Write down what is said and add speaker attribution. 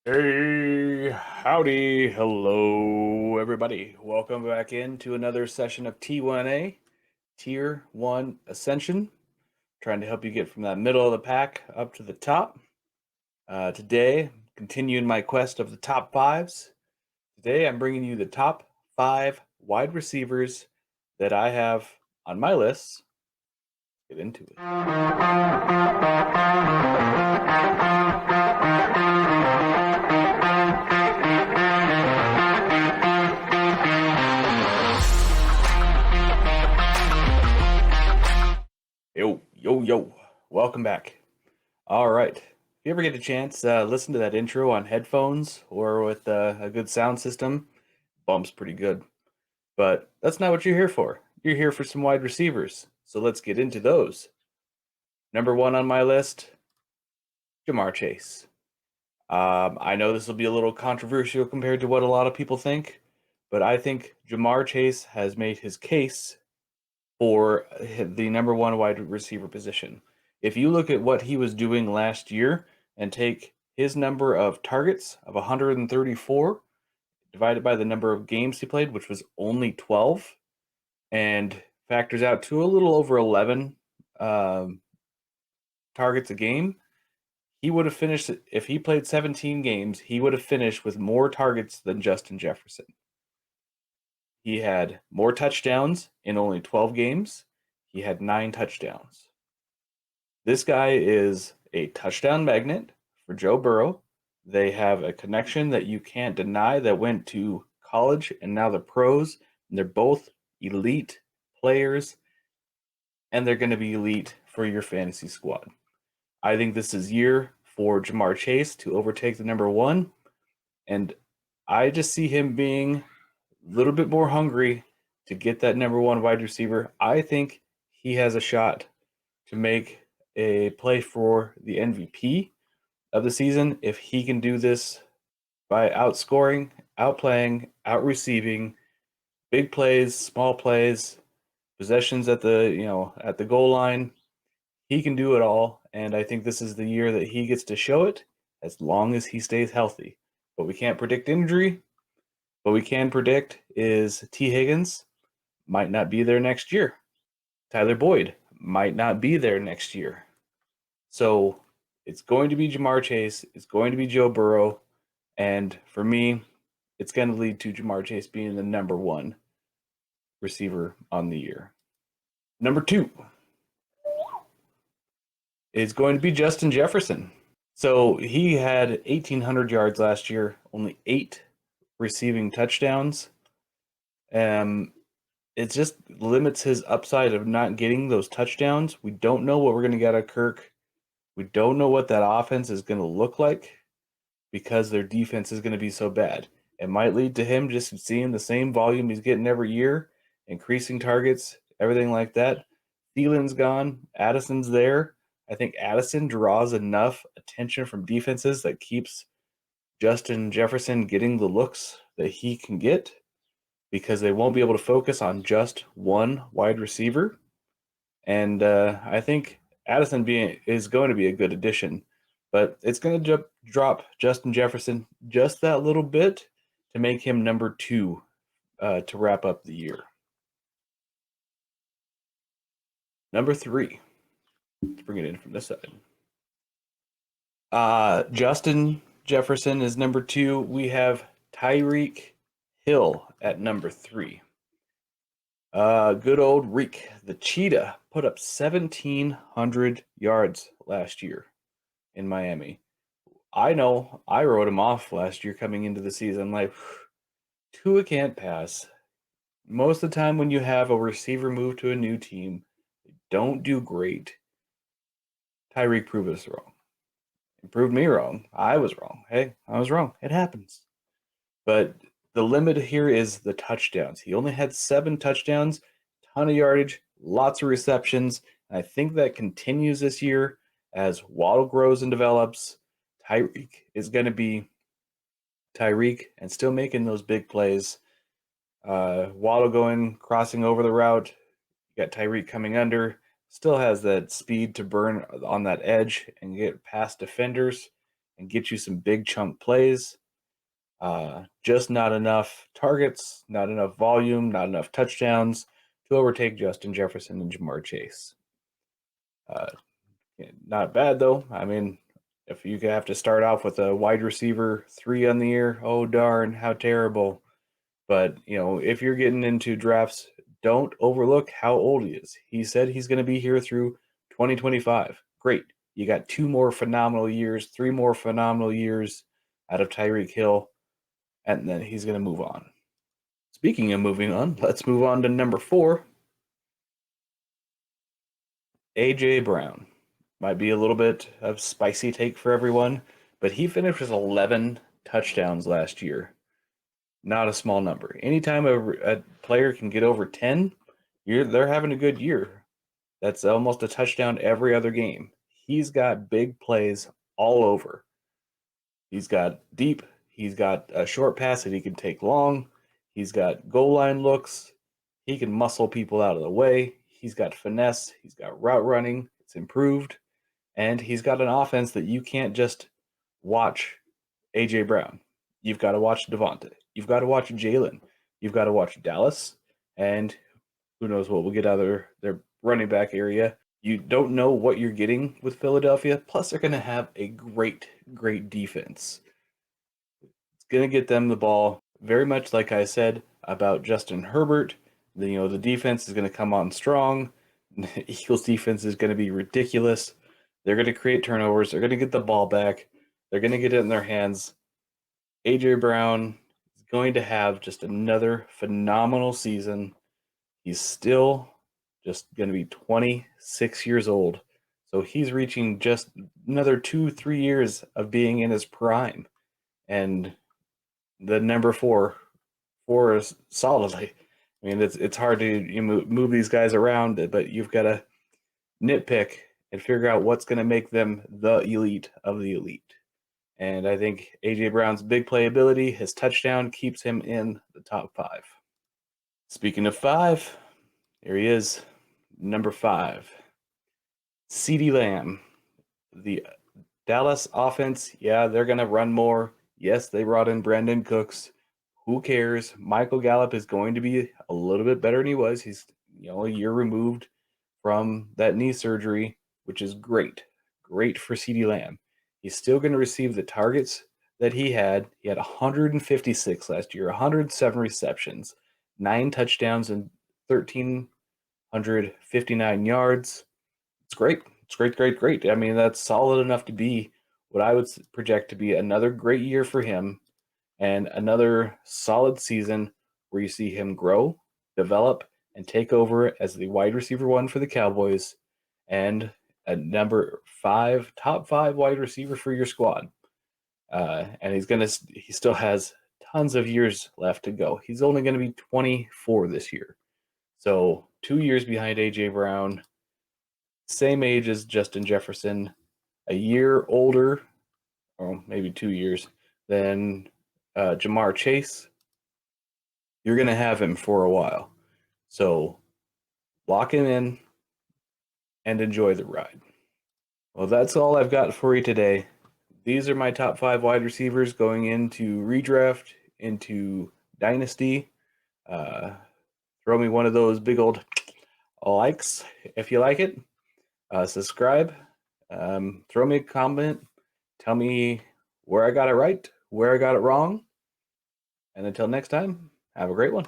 Speaker 1: Hey, howdy, hello, everybody. Welcome back into another session of T1A, Tier 1 Ascension, trying to help you get from that middle of the pack up to the top. Today, continuing my quest of the top fives. Today, I'm bringing you the top five wide receivers that I have on my list. Let's get into it. Yo, yo, yo. Welcome back. All right. If you ever get a chance, listen to that intro on headphones or with a good sound system. Bumps pretty good. But that's not what you're here for. You're here for some wide receivers. So let's get into those. Number one on my list, Jamar Chase. I know this will be a little controversial compared to what a lot of people think, but I think Jamar Chase has made his case for the number one wide receiver position. If you look at what he was doing last year and take his number of targets of 134 divided by the number of games he played, which was only 12, and factors out to a little over 11 um, targets a game, he would have finished, if he played 17 games, he would have finished with more targets than Justin Jefferson. He had more touchdowns in only 12 games. He had 9 touchdowns. This guy is a touchdown magnet for Joe Burrow. They have a connection that you can't deny that went to college and now the pros. And they're both elite players, and they're going to be elite for your fantasy squad. I think this is year for Jamar Chase to overtake the number one, and I just see him being a little bit more hungry to get that number one wide receiver. I think he has a shot to make a play for the MVP of the season if he can do this by outscoring, outplaying, outreceiving, big plays, small plays, possessions at the goal line. He can do it all, and I think this is the year that he gets to show it as long as he stays healthy. But we can't predict injury. What we can predict is T. Higgins might not be there next year. Tyler Boyd might not be there next year. So it's going to be Jamar Chase. It's going to be Joe Burrow. And for me, it's going to lead to Jamar Chase being the number one receiver on the year. Number two is going to be Justin Jefferson. So he had 1,800 yards last year, only 8 receiving touchdowns. It just limits his upside of not getting those touchdowns. We don't know what we're going to get out of Kirk. We don't know what that offense is going to look like because their defense is going to be so bad. It might lead to him just seeing the same volume he's getting every year, increasing targets, everything like that. Thielen's gone. Addison's there. I think Addison draws enough attention from defenses that keeps Justin Jefferson getting the looks that he can get because they won't be able to focus on just one wide receiver. And I think Addison is going to be a good addition, but it's going to drop Justin Jefferson just that little bit to make him number two to wrap up the year. Number three. Let's bring it in from this side. Justin Jefferson is number two. We have Tyreek Hill at number three. Good old Reek, the cheetah, put up 1,700 yards last year in Miami. I know I wrote him off last year coming into the season. Like, Tua can't pass. Most of the time when you have a receiver move to a new team, they don't do great. Tyreek proved us wrong. It proved me wrong. I was wrong. Hey, I was wrong. It happens. But the limit here is the touchdowns. He only had 7 touchdowns, ton of yardage, lots of receptions. And I think that continues this year as Waddle grows and develops. Tyreek is going to be Tyreek and still making those big plays. Waddle going, crossing over the route. You got Tyreek coming under. Still has that speed to burn on that edge and get past defenders. and get you some big chunk plays. Just not enough targets, not enough volume, not enough touchdowns to overtake Justin Jefferson and Jamar Chase. Uh, Not bad though. I mean, if you have to start off with a wide receiver 3 on the year, oh darn, how terrible. But, if you're getting into drafts, don't overlook how old he is. He said he's going to be here through 2025. Great. You got 2 more phenomenal years, 3 more phenomenal years out of Tyreek Hill, and then he's going to move on. Speaking of moving on, let's move on to number 4, A.J. Brown. Might be a little bit of spicy take for everyone, but he finished with 11 touchdowns last year. Not a small number. Anytime a player can get over 10, they're having a good year. That's almost a touchdown every other game. He's got big plays all over. He's got deep. He's got a short pass that he can take long. He's got goal line looks. He can muscle people out of the way. He's got finesse. He's got route running. It's improved. And he's got an offense that you can't just watch A.J. Brown. You've got to watch Devontae. You've got to watch Jalen. You've got to watch Dallas. And who knows what we'll get out of their running back area. You don't know what you're getting with Philadelphia. Plus, they're going to have a great, great defense. It's going to get them the ball very much like I said about Justin Herbert. The defense is going to come on strong. The Eagles defense is going to be ridiculous. They're going to create turnovers. They're going to get the ball back. They're going to get it in their hands. A.J. Brown is going to have just another phenomenal season. He's still just going to be 26 years old. So he's reaching just another 2-3 years of being in his prime. And the number 4 is solidly. I mean, it's hard to move these guys around, but you've got to nitpick and figure out what's going to make them the elite of the elite. And I think A.J. Brown's big playability, his touchdown, keeps him in the top 5. Speaking of 5, here he is, number 5. CeeDee Lamb. The Dallas offense, yeah, they're going to run more. Yes, they brought in Brandon Cooks. Who cares? Michael Gallup is going to be a little bit better than he was. He's a year removed from that knee surgery, which is great. Great for CeeDee Lamb. He's still going to receive the targets that he had. He had 156 last year, 107 receptions, 9 touchdowns, and 1,359 yards. It's great. It's great, great, great. I mean, that's solid enough to be what I would project to be another great year for him and another solid season where you see him grow, develop, and take over as the wide receiver 1 for the Cowboys and a number 5, top 5 wide receiver for your squad. And he still has tons of years left to go. He's only going to be 24 this year. So 2 years behind A.J. Brown, same age as Justin Jefferson, a year older, or maybe 2 years, than Jamar Chase. You're going to have him for a while. So lock him in and enjoy the ride. Well, that's all I've got for you today. These are my top 5 wide receivers going into redraft, into Dynasty. Throw me one of those big old likes if you like it. Subscribe. Throw me a comment. Tell me where I got it right, where I got it wrong. And until next time, have a great one.